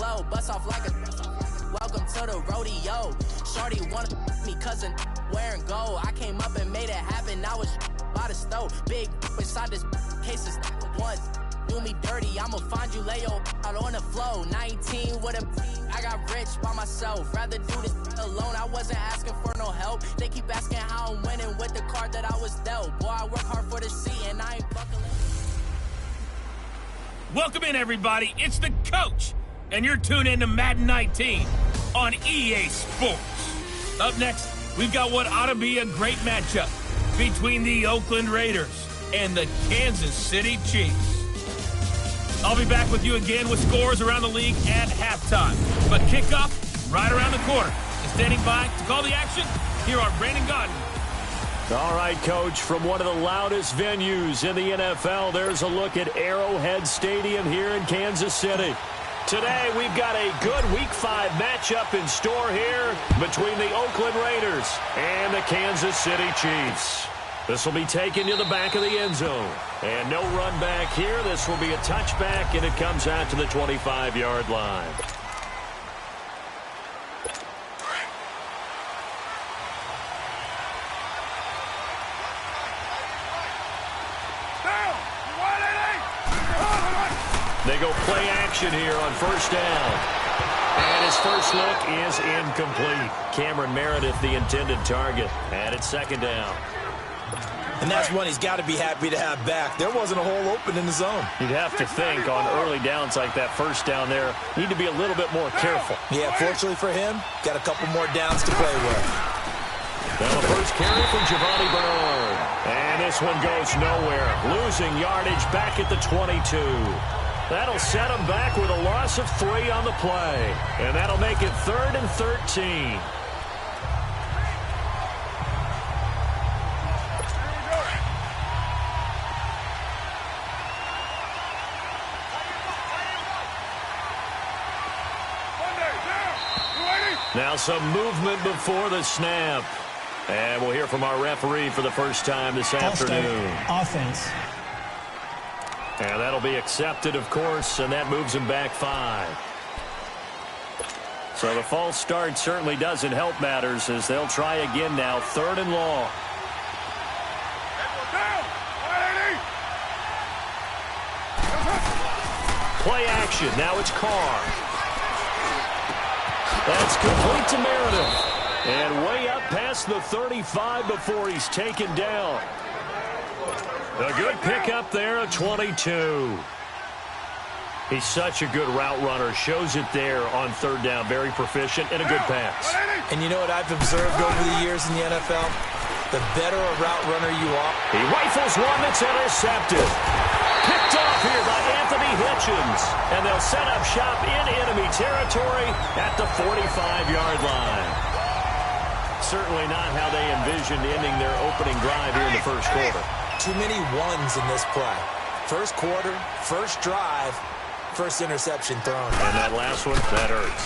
flow, bust off like a welcome to the rodeo. Shorty wanted me cousin wearing gold. I came up and made it happen. I was by the stove. Big inside this case of once. Do me dirty, I'ma find you, lay your out on the flow. 19 with a I got rich by myself. Rather do this alone. I wasn't asking for no help. They keep asking how I'm winning with the card that I was dealt. Boy, I work hard for the seat and I ain't buckling. Welcome in, everybody. It's the coach, and you're tuned in to Madden 19 on EA Sports. Up next, we've got what ought to be a great matchup between the Oakland Raiders and the Kansas City Chiefs. I'll be back with you again with scores around the league at halftime. But kickoff right around the corner. And standing by to call the action, here are Brandon Godden. All right, Coach, from one of the loudest venues in the NFL, there's a look at Arrowhead Stadium here in Kansas City. Today, we've got a good Week 5 matchup in store here between the Oakland Raiders and the Kansas City Chiefs. This will be taken to the back of the end zone. And no run back here. This will be a touchback, and it comes out to the 25-yard line. They go play action here on first down. And his first look is incomplete. Cameron Meredith, the intended target. And it's second down. And that's one he's got to be happy to have back. There wasn't a hole open in the zone. You'd have to think on early downs like that first down there, need to be a little bit more careful. Yeah, fortunately for him, got a couple more downs to play with. Now the first carry from Giovanni Bernard. And this one goes nowhere. Losing yardage back at the 22. That'll set him back with a loss of 3 on the play. And that'll make it 3rd and 13. Now some movement before the snap. And we'll hear from our referee for the first time this afternoon. Offense. And that'll be accepted, of course, and that moves him back 5. So the false start certainly doesn't help matters as they'll try again now, 3rd and long. Play action. Now it's Carr. That's complete to Meredith. And way up past the 35 before he's taken down. A good pickup there at 22. He's such a good route runner. Shows it there on 3rd down. Very proficient and a good pass. And you know what I've observed over the years in the NFL? The better a route runner you are. He rifles one that's intercepted. Picked off here by Anthony Hitchens. And they'll set up shop in enemy territory at the 45-yard line. Certainly not how they envisioned ending their opening drive here in the first quarter. Too many ones in this play. First quarter, first drive, first interception thrown. And that last one, that hurts.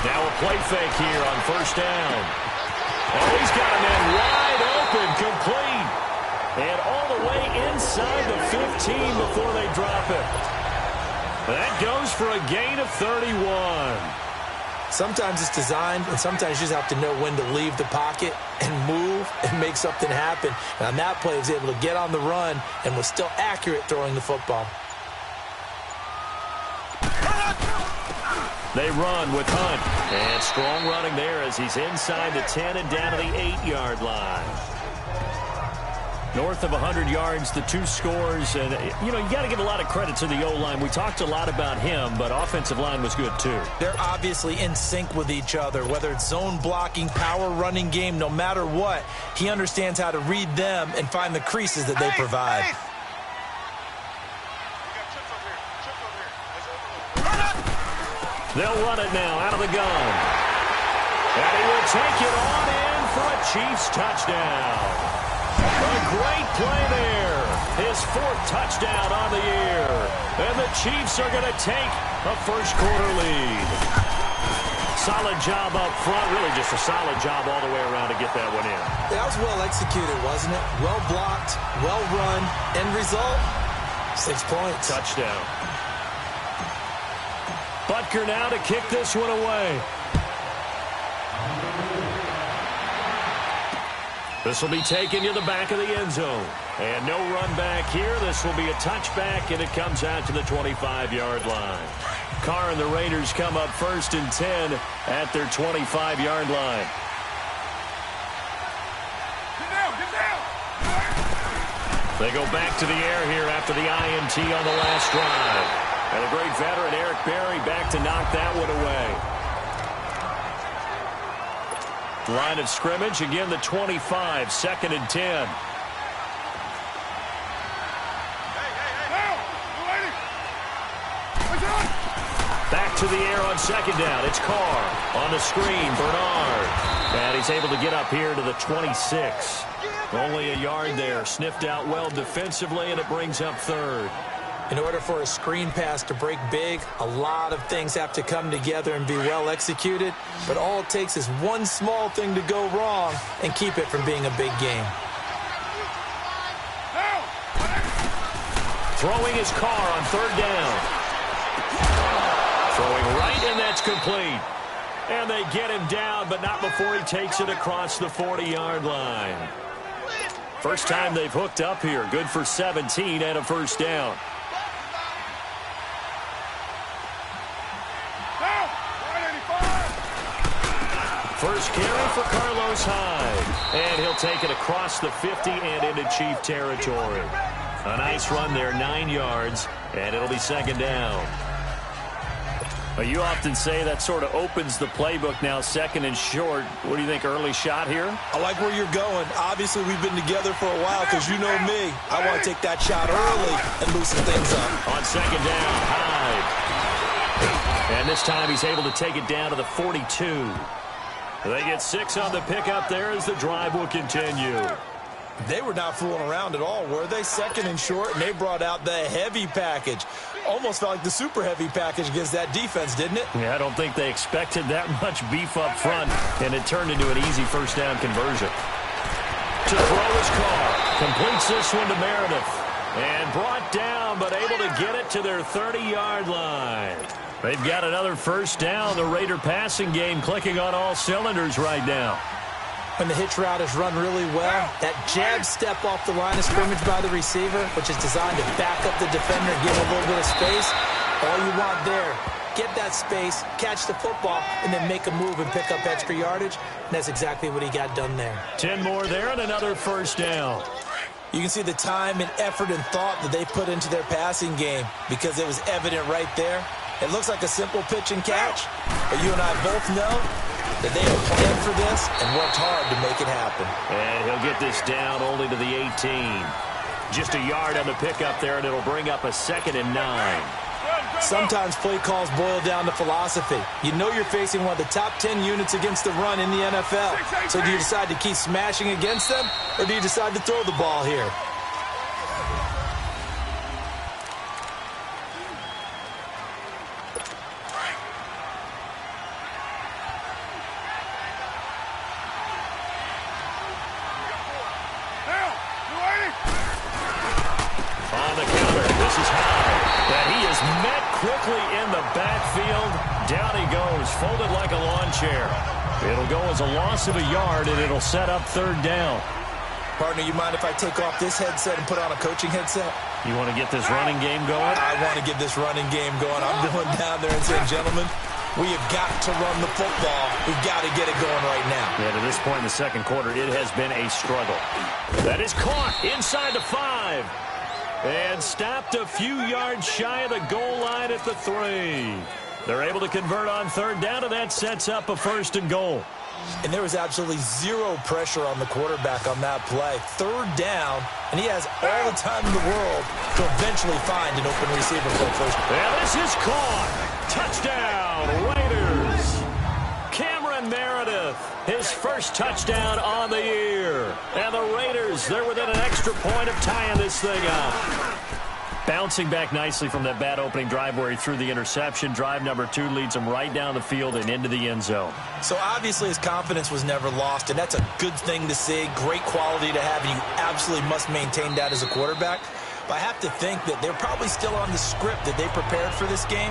Now a play fake here on first down. Oh, he's got a man wide open, complete. And all the way inside the 15 before they drop it. That goes for a gain of 31. Sometimes it's designed, and sometimes you just have to know when to leave the pocket and move and make something happen. And on that play, he was able to get on the run and was still accurate throwing the football. They run with Hunt. And strong running there as he's inside the 10 and down to the 8-yard line. North of 100 yards, the 2 scores. And, you know, you got to give a lot of credit to the O-line. We talked a lot about him, but offensive line was good too. They're obviously in sync with each other, whether it's zone blocking, power running game, no matter what. He understands how to read them and find the creases that they provide. They'll run it now out of the gun. And he will take it on in for a Chiefs touchdown. A great play there. His 4th touchdown on the year. And the Chiefs are going to take a first quarter lead. Solid job up front. Really just a solid job all the way around to get that one in. That was well executed, wasn't it? Well blocked, well run. End result, 6 points. Touchdown. Butker now to kick this one away. This will be taken to the back of the end zone. And no run back here. This will be a touchback, and it comes out to the 25-yard line. Carr and the Raiders come up 1st and 10 at their 25-yard line. They go back to the air here after the INT on the last drive. And the great veteran Eric Berry back to knock that one away. Line of scrimmage, again the 25, 2nd and 10. Back to the air on 2nd down. It's Carr on the screen. Bernard. And he's able to get up here to the 26. Only a yard there. Sniffed out well defensively, and it brings up 3rd. In order for a screen pass to break big, a lot of things have to come together and be well executed. But all it takes is one small thing to go wrong and keep it from being a big game. Throwing his Carr on 3rd down. Throwing right, and that's complete. And they get him down, but not before he takes it across the 40-yard line. First time they've hooked up here. Good for 17 and a 1st down. First carry for Carlos Hyde. And he'll take it across the 50 and into Chief territory. A nice run there, 9 yards, and it'll be 2nd down. You often say that sort of opens the playbook now, 2nd and short. What do you think, early shot here? I like where you're going. Obviously, we've been together for a while because you know me. I want to take that shot early and loosen things up. On 2nd down, Hyde. And this time he's able to take it down to the 42. They get 6 on the pickup there as the drive will continue. They were not fooling around at all, were they? 2nd and short, and they brought out the heavy package. Almost felt like the super heavy package against that defense, didn't it? Yeah, I don't think they expected that much beef up front, and it turned into an easy 1st down conversion. To throw his Carr. Completes this one to Meredith. And brought down, but able to get it to their 30-yard line. They've got another 1st down. The Raider passing game clicking on all cylinders right now. When the hitch route is run really well, that jab step off the line of scrimmage by the receiver, which is designed to back up the defender and give him a little bit of space, all you want there, get that space, catch the football, and then make a move and pick up extra yardage, and that's exactly what he got done there. 10 more there and another 1st down. You can see the time and effort and thought that they put into their passing game because it was evident right there. It looks like a simple pitch and catch, but you and I both know that they have planned for this and worked hard to make it happen. And he'll get this down only to the 18. Just a yard on the pickup there, and it'll bring up a 2nd and 9. Sometimes play calls boil down to philosophy. You know you're facing one of the top 10 units against the run in the NFL. So do you decide to keep smashing against them, or do you decide to throw the ball here? Quickly in the backfield. Down he goes, folded like a lawn chair. It'll go as a loss of a yard, and it'll set up 3rd down. Partner, you mind if I take off this headset and put on a coaching headset? You want to get this running game going? I want to get this running game going. I'm going down there and saying, gentlemen, we have got to run the football. We've got to get it going right now. Yeah, to this point in the 2nd quarter, it has been a struggle. That is caught inside the 5. And stopped a few yards shy of the goal line at the 3. They're able to convert on 3rd down, and that sets up a 1st and goal. And there was absolutely zero pressure on the quarterback on that play. 3rd down, and he has all the time in the world to eventually find an open receiver for a 1st. And this is caught. Touchdown, Raiders. Cameron Meredith, his 1st touchdown on the year. And the Raiders, they're within an extra point of tying this thing up. Bouncing back nicely from that bad opening drive where he threw the interception. Drive number 2 leads him right down the field and into the end zone. So obviously his confidence was never lost, and that's a good thing to see. Great quality to have, and you absolutely must maintain that as a quarterback. But I have to think that they're probably still on the script that they prepared for this game.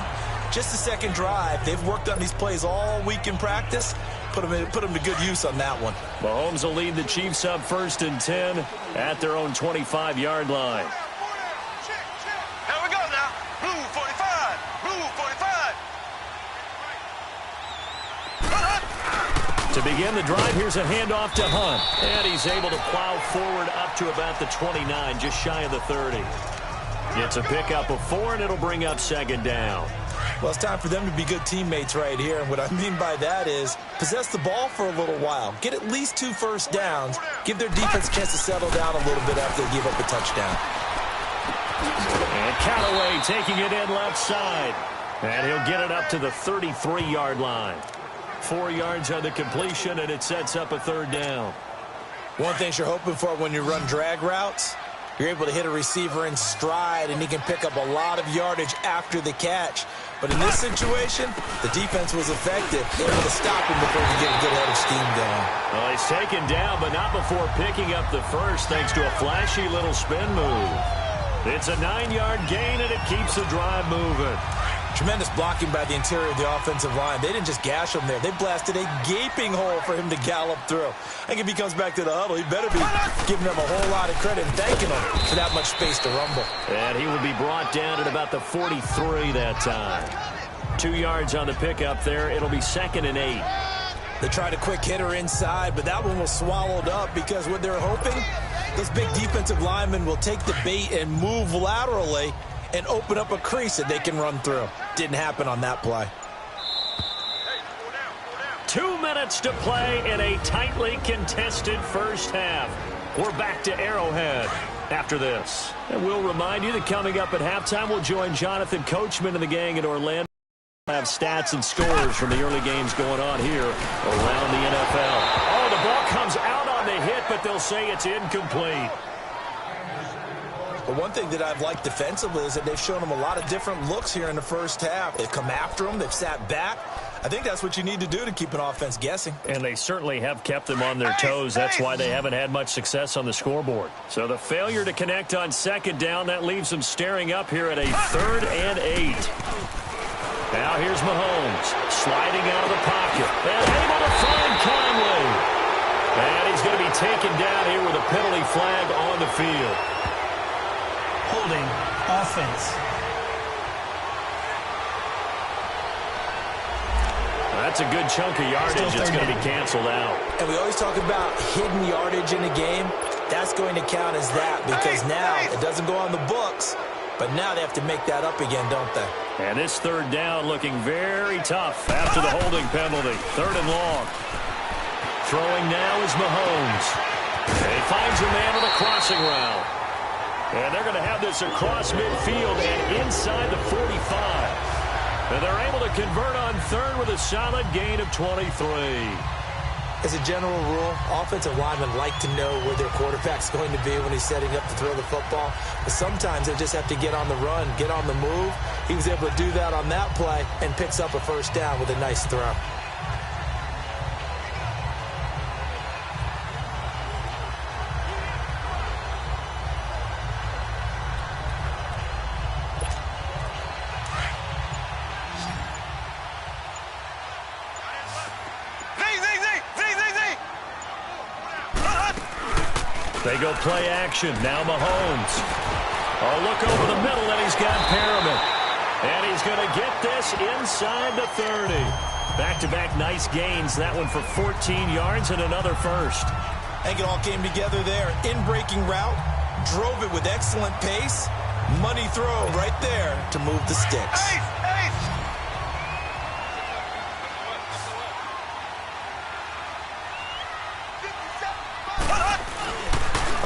just the second drive. They've worked on these plays all week in practice. Put them to good use on that one. Mahomes will lead the Chiefs up 1st and 10 at their own 25-yard line. Here we go now. Blue 45. Blue 45. To begin the drive, here's a handoff to Hunt. And he's able to plow forward up to about the 29, just shy of the 30. It's a pickup of 4, and it'll bring up 2nd down. Well, it's time for them to be good teammates right here. And what I mean by that is possess the ball for a little while. Get at least 2 first downs. Give their defense a chance to settle down a little bit after they give up a touchdown. And Callaway taking it in left side. And he'll get it up to the 33-yard line. 4 yards on the completion, and it sets up a 3rd down. One thing you're hoping for when you run drag routes, you're able to hit a receiver in stride, and he can pick up a lot of yardage after the catch. But in this situation, the defense was effective, able to stop him before he get a good head of steam going. Well, he's taken down, but not before picking up the first, thanks to a flashy little spin move. It's a 9-yard gain, and it keeps the drive moving. Tremendous blocking by the interior of the offensive line. They didn't just gash him there. They blasted a gaping hole for him to gallop through. I think if he comes back to the huddle, he better be giving them a whole lot of credit and thanking them for that much space to rumble. And he will be brought down at about the 43 that time. 2 yards on the pickup there. It'll be 2nd and 8. They tried a quick hitter inside, but that one was swallowed up because what they're hoping, those big defensive linemen will take the bait and move laterally and open up a crease that they can run through. Didn't happen on that play. 2 minutes to play in a tightly contested first half. We're back to Arrowhead after this. And we'll remind you that coming up at halftime, we'll join Jonathan Coachman and the gang in Orlando. We'll have stats and scores from the early games going on here around the NFL. Oh, the ball comes out on the hit, but they'll say it's incomplete. But one thing that I've liked defensively is that they've shown them a lot of different looks here in the first half. They've come after them. They've sat back. I think that's what you need to do to keep an offense guessing. And they certainly have kept them on their toes. That's why they haven't had much success on the scoreboard. So the failure to connect on 2nd down, that leaves them staring up here at a 3rd and 8. Now here's Mahomes sliding out of the pocket and able to find Conley. And he's going to be taken down here with a penalty flag on the field. Holding offense. That's a good chunk of yardage that's going to be canceled out. And we always talk about hidden yardage in a game. That's going to count as that because now it doesn't go on the books, but now they have to make that up again, don't they? And this 3rd down looking very tough after the holding penalty. 3rd and long. Throwing now is Mahomes. And he finds a man on a crossing route. And they're going to have this across midfield and inside the 45. And they're able to convert on 3rd with a solid gain of 23. As a general rule, offensive linemen like to know where their quarterback's going to be when he's setting up to throw the football. But sometimes they just have to get on the run, get on the move. He was able to do that on that play and picks up a 1st down with a nice throw. They go play action. Now Mahomes. Oh, look over the middle, and he's got Perriman. And he's going to get this inside the 30. Back-to-back nice gains. That one for 14 yards and another first. I think it all came together there. In-breaking route. Drove it with excellent pace. Money throw right there to move the sticks.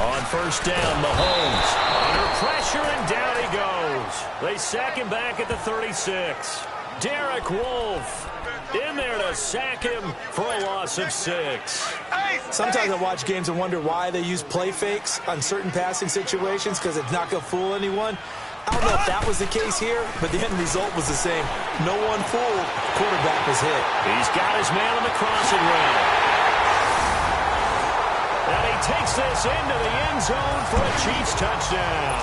On 1st down, Mahomes under pressure, and down he goes. They sack him back at the 36. Derek Wolfe in there to sack him for a loss of 6. Sometimes I watch games and wonder why they use play fakes on certain passing situations because it's not going to fool anyone. I don't know if that was the case here, but the end result was the same. No one fooled. Quarterback was hit. He's got his man on the crossing route. And he takes this into the end zone for a Chiefs touchdown.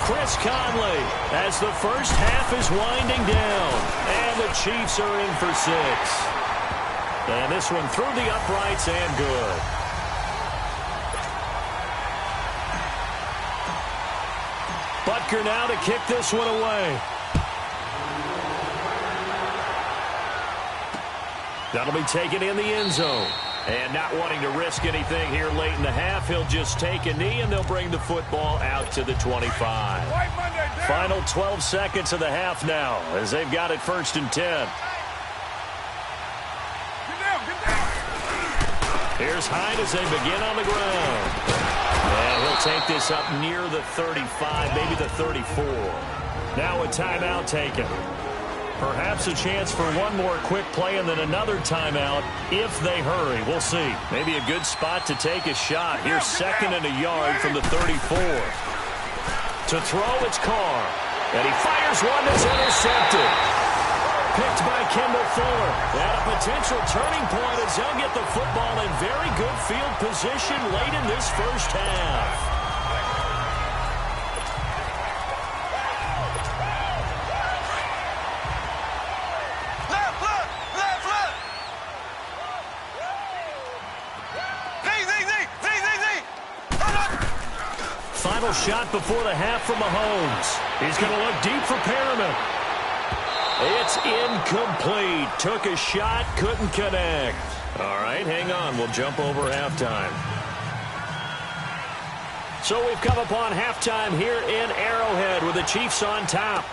Chris Conley as the first half is winding down. And the Chiefs are in for 6. And this one through the uprights and good. Butker now to kick this one away. That'll be taken in the end zone. And not wanting to risk anything here late in the half, he'll just take a knee, and they'll bring the football out to the 25. Final 12 seconds of the half now, as they've got it 1st and 10. Here's Hyde as they begin on the ground. And he'll take this up near the 35, maybe the 34. Now a timeout taken. Perhaps a chance for one more quick play and then another timeout if they hurry. We'll see. Maybe a good spot to take a shot. Here's 2nd and a yard from the 34. To throw, it's Carr. And he fires one that's intercepted. Picked by Kendall Fuller. And a potential turning point as they'll get the football in very good field position late in this first half. Final shot before the half from Mahomes. He's going to look deep for Perriman. It's incomplete. Took a shot, couldn't connect. All right, hang on. We'll jump over halftime. So we've come upon halftime here in Arrowhead with the Chiefs on top.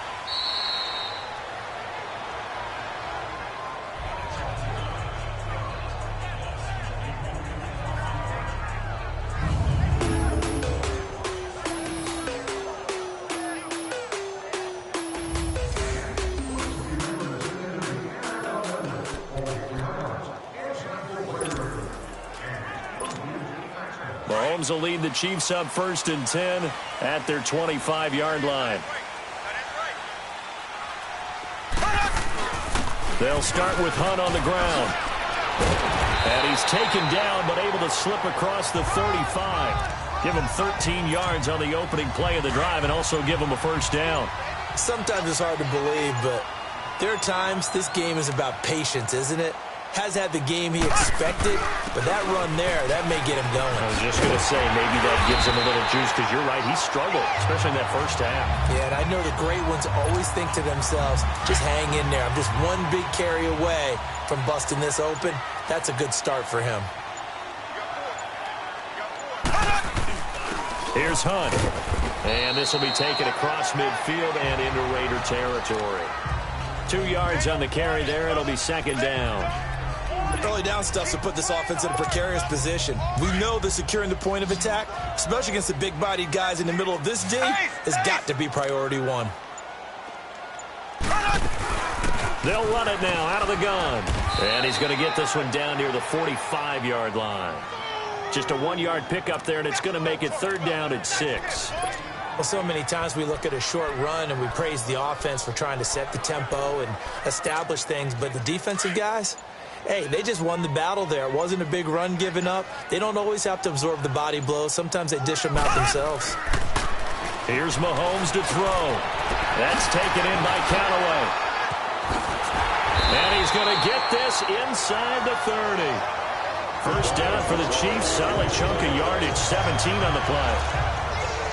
Mahomes will lead the Chiefs up 1st and 10 at their 25-yard line. They'll start with Hunt on the ground. And he's taken down but able to slip across the 35. Give him 13 yards on the opening play of the drive and also give him a 1st down. Sometimes it's hard to believe, but there are times this game is about patience, isn't it? Has had the game he expected, but that run there, that may get him going. I was just going to say, maybe that gives him a little juice, because you're right, he struggled, especially in that first half. Yeah, and I know the great ones always think to themselves, just hang in there. I'm just one big carry away from busting this open. That's a good start for him. Here's Hunt. And this will be taken across midfield and into Raider territory. 2 yards on the carry there. It'll be 2nd down. Early down stuff to put this offense in a precarious position. We know that securing the point of attack, especially against the big-bodied guys in the middle of this D, has got to be priority 1. They'll run it now out of the gun. And he's going to get this one down near the 45-yard line. Just a 1-yard pickup there, and it's going to make it 3rd down at 6. Well, so many times we look at a short run and we praise the offense for trying to set the tempo and establish things, but the defensive guys, hey, they just won the battle there. It wasn't a big run given up. They don't always have to absorb the body blows. Sometimes they dish them out themselves. Here's Mahomes to throw. That's taken in by Callaway. And he's going to get this inside the 30. 1st down for the Chiefs. Solid chunk of yardage, 17 on the play.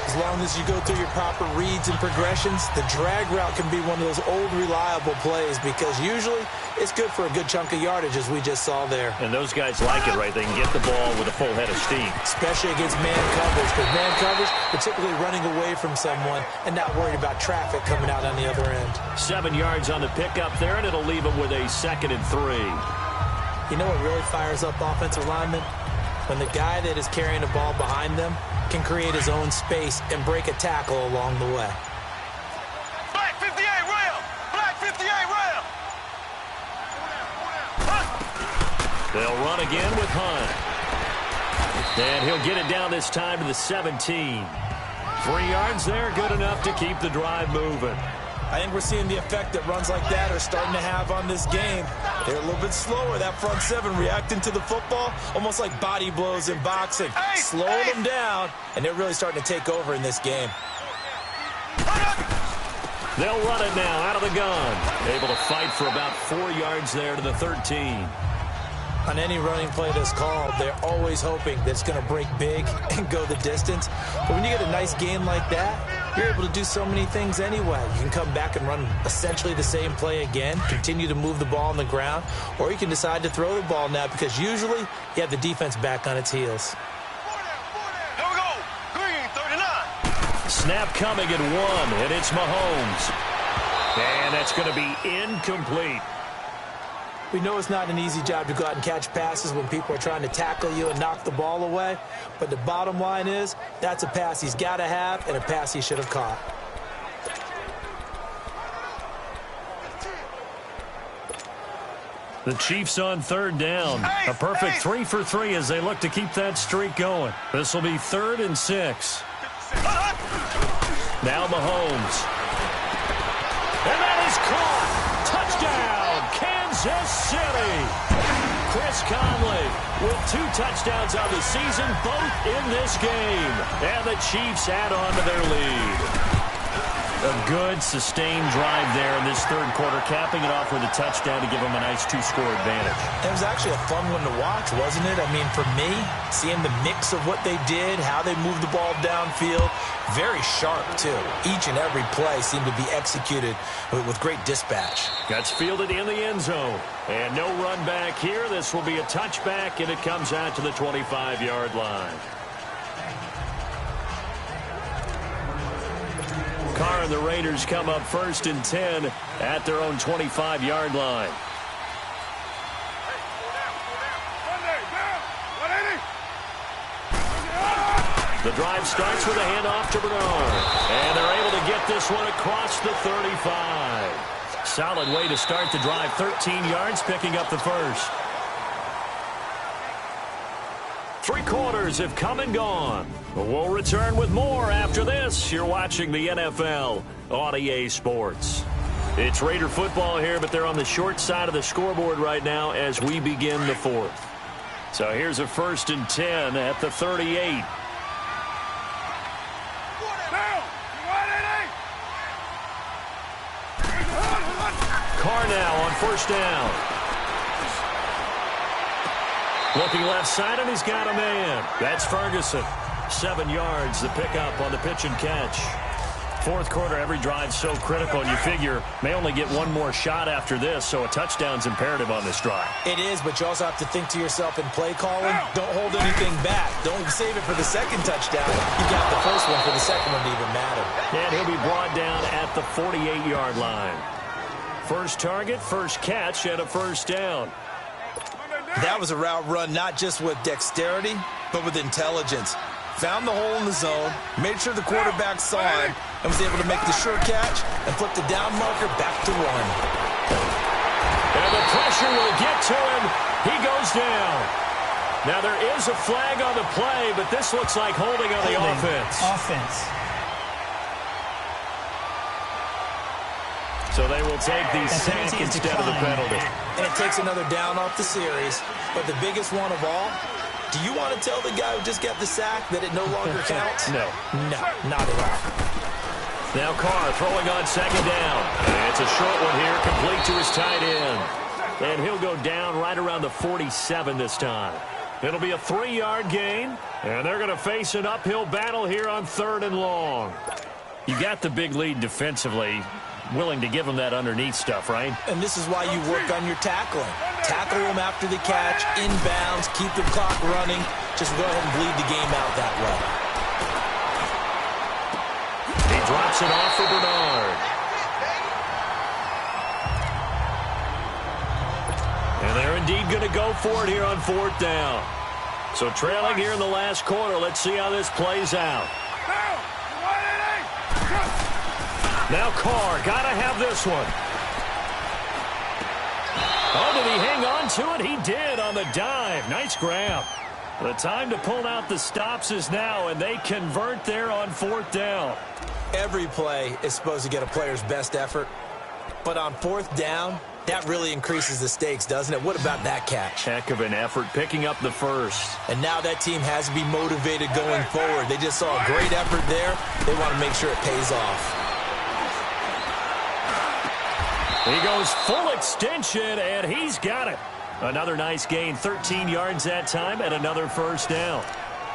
As long as you go through your proper reads and progressions, the drag route can be one of those old reliable plays because usually it's good for a good chunk of yardage, as we just saw there. And those guys like it, right? They can get the ball with a full head of steam. Especially against man coverage, because man coverage, particularly running away from someone and not worried about traffic coming out on the other end. 7 yards on the pickup there, and it'll leave them with a 2nd and 3. You know what really fires up offensive linemen? When the guy that is carrying the ball behind them can create his own space and break a tackle along the way. Black 58 rail! Black 58 rail! They'll run again with Hunt. And he'll get it down this time to the 17. 3 yards there, good enough to keep the drive moving. I think we're seeing the effect that runs like that are starting to have on this game. They're a little bit slower, that front 7, reacting to the football, almost like body blows in boxing. Slowing them down, and they're really starting to take over in this game. They'll run it now out of the gun. Able to fight for about 4 yards there to the 13. On any running play that's called, they're always hoping that it's going to break big and go the distance. But when you get a nice gain like that, you're able to do so many things anyway. You can come back and run essentially the same play again, continue to move the ball on the ground, or you can decide to throw the ball now because usually you have the defense back on its heels. Here we go. Green 39. Snap coming at 1, and it's Mahomes. And that's going to be incomplete. We know it's not an easy job to go out and catch passes when people are trying to tackle you and knock the ball away. But the bottom line is, that's a pass he's got to have and a pass he should have caught. The Chiefs on 3rd down. A perfect 3 for 3 as they look to keep that streak going. This will be 3rd and 6. Now Mahomes. And that is caught. Touchdown, Kansas City. Chris Conley with 2 touchdowns on the season, both in this game. And the Chiefs add on to their lead. A good, sustained drive there in this 3rd quarter, capping it off with a touchdown to give them a nice 2-score advantage. It was actually a fun one to watch, wasn't it? I mean, for me, seeing the mix of what they did, how they moved the ball downfield, very sharp, too. Each and every play seemed to be executed with great dispatch. That's fielded in the end zone. And no run back here. This will be a touchback, and it comes out to the 25-yard line. Carr and the Raiders come up 1st and 10 at their own 25-yard line. The drive starts with a handoff to Bernard. And they're able to get this one across the 35. Solid way to start the drive. 13 yards, picking up the first. 3 quarters have come and gone. We'll return with more after this. You're watching the NFL on EA Sports. It's Raider football here, but they're on the short side of the scoreboard right now as we begin the 4th. So here's a 1st and 10 at the 38. Carr now on 1st down. Looking left side, and he's got a man. That's Ferguson. 7 yards, the pickup on the pitch and catch. 4th quarter, every drive so critical, and you figure may only get one more shot after this, so a touchdown's imperative on this drive. It is, but you also have to think to yourself in play calling, don't hold anything back. Don't save it for the second touchdown. You got the first one for the second one to even matter. And he'll be brought down at the 48-yard line. First target, first catch, and a 1st down. That was a route run not just with dexterity, but with intelligence. Found the hole in the zone, made sure the quarterback saw him, and was able to make the sure catch and flip the down marker back to run. And the pressure will get to him. He goes down. Now there is a flag on the play, but this looks like holding on the offense. So they will take the sack instead of the penalty. And it takes another down off the series. But the biggest one of all, do you want to tell the guy who just got the sack that it no longer counts? No. No, not at all. Now Carr throwing on 2nd down. And it's a short one here, complete to his tight end. And he'll go down right around the 47 this time. It'll be a 3-yard gain, and they're going to face an uphill battle here on 3rd and long. You got the big lead defensively. Willing to give them that underneath stuff, right? And this is why you work on your tackling. Tackle them after the catch, inbounds, keep the clock running. Just go ahead and bleed the game out that way. He drops it off for Bernard. And they're indeed going to go for it here on 4th down. So trailing here in the last quarter. Let's see how this plays out. Now Carr, got to have this one. Oh, did he hang on to it? He did on the dive. Nice grab. The time to pull out the stops is now, and they convert there on 4th down. Every play is supposed to get a player's best effort. But on 4th down, that really increases the stakes, doesn't it? What about that catch? Heck of an effort, picking up the first. And now that team has to be motivated going forward. They just saw a great effort there. They want to make sure it pays off. He goes full extension, and he's got it. Another nice gain, 13 yards that time, and another first down.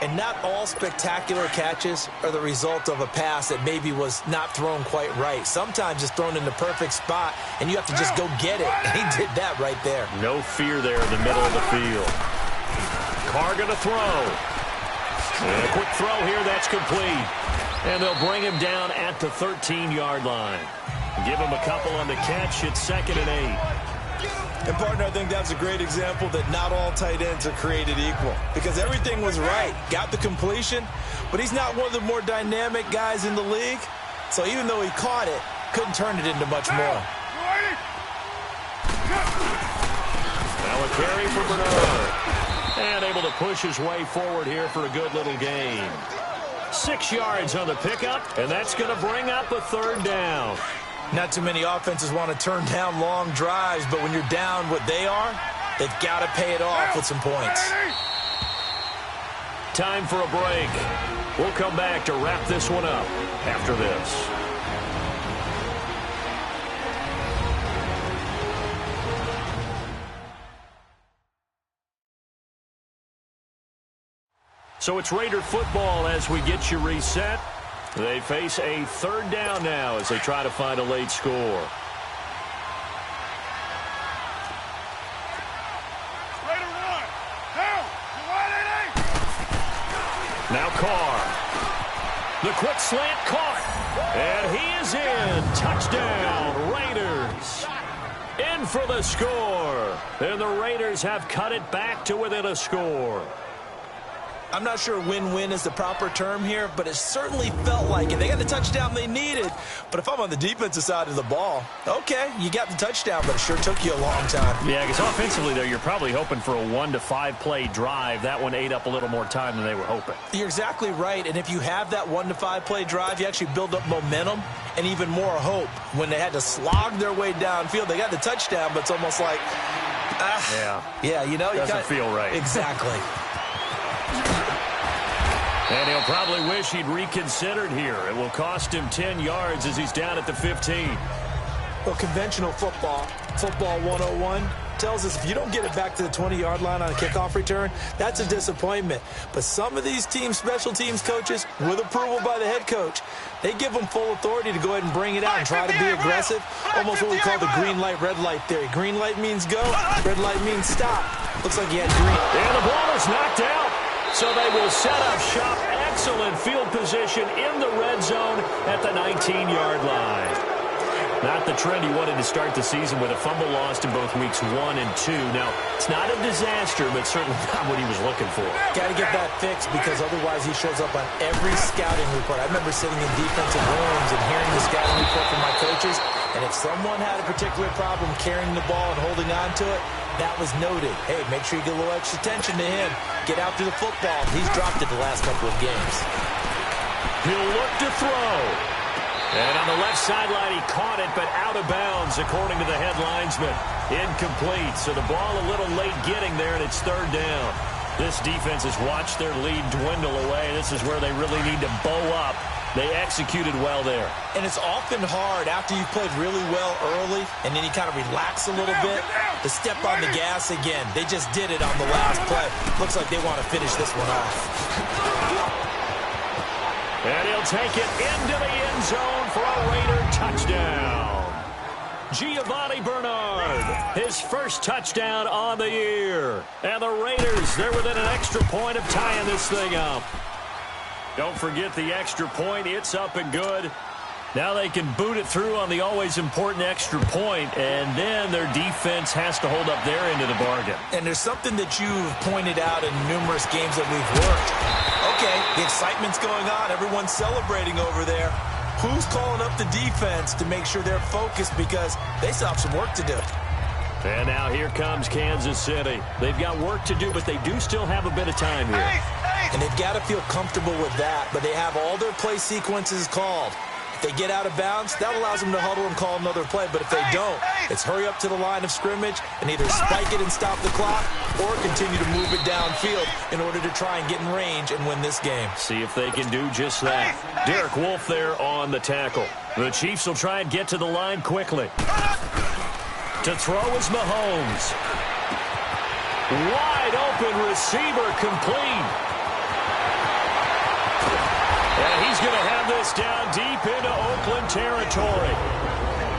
And not all spectacular catches are the result of a pass that maybe was not thrown quite right. Sometimes it's thrown in the perfect spot, and you have to just go get it. And he did that right there. No fear there in the middle of the field. Carr going to throw. And a quick throw here, that's complete. And they'll bring him down at the 13-yard line. Give him a couple on the catch. It's 2nd and 8. And, partner, I think that's a great example that not all tight ends are created equal because everything was right. Got the completion, but he's not one of the more dynamic guys in the league. So even though he caught it, couldn't turn it into much more. Now a carry for Bernard. And able to push his way forward here for a good little gain. 6 yards on the pickup, and that's going to bring up a 3rd down. Not too many offenses want to turn down long drives, but when you're down what they are, they've got to pay it off with some points. Time for a break. We'll come back to wrap this one up after this. So it's Raider football as we get you reset. They face a 3rd down now as they try to find a late score. Raider 1. Down. Now Carr. The quick slant caught. And he is in. Touchdown, Raiders. In for the score. And the Raiders have cut it back to within a score. I'm not sure win-win is the proper term here, but it certainly felt like it. They got the touchdown they needed, but if I'm on the defensive side of the ball, okay, you got the touchdown, but it sure took you a long time. Yeah, because offensively there, you're probably hoping for a 1 to 5 play drive. That one ate up a little more time than they were hoping. You're exactly right, and if you have that 1 to 5 play drive, you actually build up momentum and even more hope. When they had to slog their way downfield, they got the touchdown, but it's almost like, yeah, you know, doesn't feel right. Exactly. And he'll probably wish he'd reconsidered here. It will cost him 10 yards as he's down at the 15. Well, conventional football 101, tells us if you don't get it back to the 20-yard line on a kickoff return, that's a disappointment. But some of these teams, special teams coaches, with approval by the head coach, they give them full authority to go ahead and bring it out and try to be aggressive. Almost what we call the green light, red light theory. Green light means go, red light means stop. Looks like he had green. And the ball is knocked out. So they will set up shop. Excellent field position in the red zone at the 19-yard line. Not the trend he wanted to start the season with a fumble lost in both weeks 1 and 2. Now, it's not a disaster, but certainly not what he was looking for. Got to get that fixed because otherwise he shows up on every scouting report. I remember sitting in defensive rooms and hearing the scouting report from my coaches, and if someone had a particular problem carrying the ball and holding on to it, that was noted. Hey, make sure you get a little extra attention to him. Get after the football. He's dropped it the last couple of games. He'll look to throw. And on the left sideline, he caught it, but out of bounds, according to the head linesman. Incomplete. So the ball a little late getting there, and it's 3rd down. This defense has watched their lead dwindle away. This is where they really need to bow up. They executed well there. And it's often hard after you've played really well early and then you kind of relax a little bit to step on the gas again. They just did it on the last play. Looks like they want to finish this one off. And he'll take it into the end zone for a Raider touchdown. Giovanni Bernard, his first touchdown on the year. And the Raiders, they're within an extra point of tying this thing up. Don't forget the extra point. It's up and good. Now they can boot it through on the always important extra point, and then their defense has to hold up their end of the bargain. And there's something that you've pointed out in numerous games that we've worked. Okay, the excitement's going on. Everyone's celebrating over there. Who's calling up the defense to make sure they're focused because they still have some work to do? And now here comes Kansas City. They've got work to do, but they do still have a bit of time here. And they've got to feel comfortable with that, but they have all their play sequences called. If they get out of bounds, that allows them to huddle and call another play. But if they don't, it's hurry up to the line of scrimmage and either spike it and stop the clock or continue to move it downfield in order to try and get in range and win this game. See if they can do just that. Derek Wolfe there on the tackle. The Chiefs will try and get to the line quickly. To throw is Mahomes. Wide open receiver complete. And he's going to have this down deep into Oakland territory.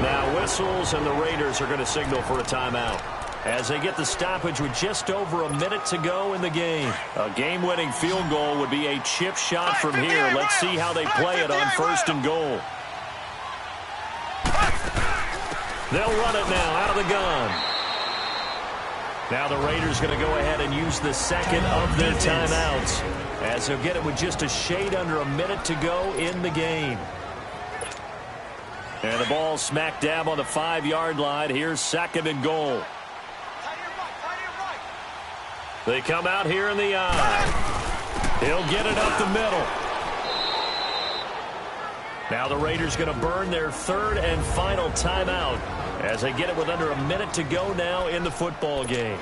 Now whistles and the Raiders are going to signal for a timeout as they get the stoppage with just over a minute to go in the game. A game-winning field goal would be a chip shot from here. Let's see how they play it on 1st and goal. They'll run it now out of the gun. Now the Raiders going to go ahead and use the second of their timeouts as they'll get it with just a shade under a minute to go in the game. And the ball smack dab on the 5-yard line. Here's 2nd and goal. They come out here in the eye. He'll get it up the middle. Now the Raiders going to burn their 3rd and final timeout as they get it with under a minute to go now in the football game.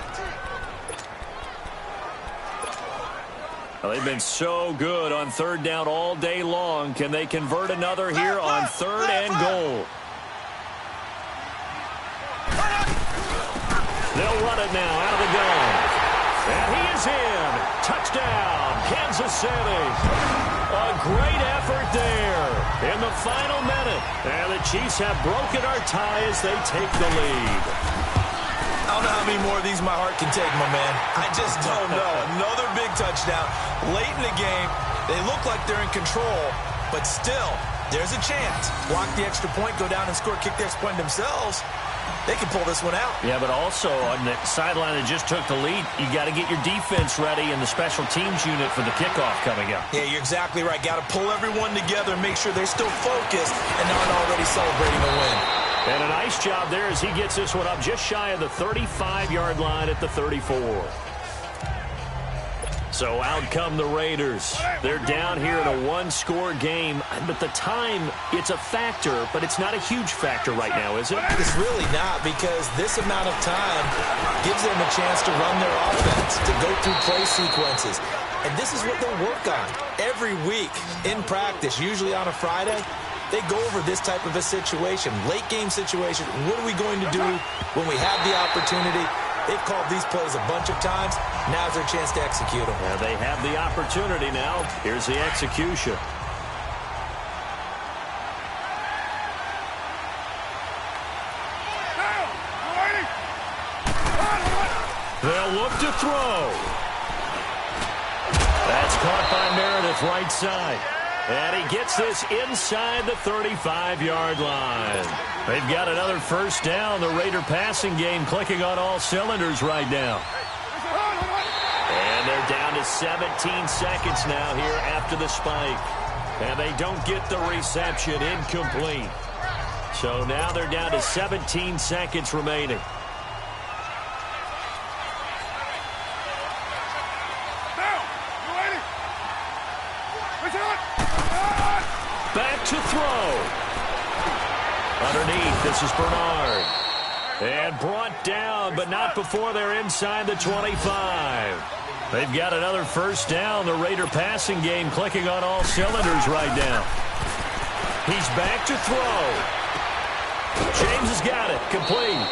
Well, they've been so good on 3rd down all day long. Can they convert another here on 3rd and goal? They'll run it now out of the gun. And he is in. Touchdown, Kansas City. A great effort there in the final minute. And the Chiefs have broken our tie as they take the lead. I don't know how many more of these my heart can take, my man. I just don't know. Another big touchdown. Late in the game, they look like they're in control, but still, there's a chance. Block the extra point, go down and score, kick the extra point themselves. They can pull this one out. Yeah, but also on the sideline that just took the lead, you got to get your defense ready and the special teams unit for the kickoff coming up. Yeah, you're exactly right. Got to pull everyone together and make sure they're still focused and not already celebrating a win. And a nice job there as he gets this one up just shy of the 35-yard line at the 34. So out come the Raiders. They're down here in a 1-score game. But the time, it's a factor, but it's not a huge factor right now, is it? It's really not, because this amount of time gives them a chance to run their offense, to go through play sequences. And this is what they'll work on every week in practice, usually on a Friday. They go over this type of a situation, late game situation. What are we going to do when we have the opportunity? They've called these plays a bunch of times. Now's their chance to execute them. Yeah, they have the opportunity now. Here's the execution. They'll look to throw. That's caught by Meredith right side. And he gets this inside the 35-yard line. They've got another 1st down. The Raider passing game clicking on all cylinders right now. And they're down to 17 seconds now here after the spike. And they don't get the reception, incomplete. So now they're down to 17 seconds remaining. Back to throw. Underneath, this is Bernard. And brought down, but not before they're inside the 25. They've got another 1st down. The Raider passing game clicking on all cylinders right now. He's back to throw. James has got it. Complete.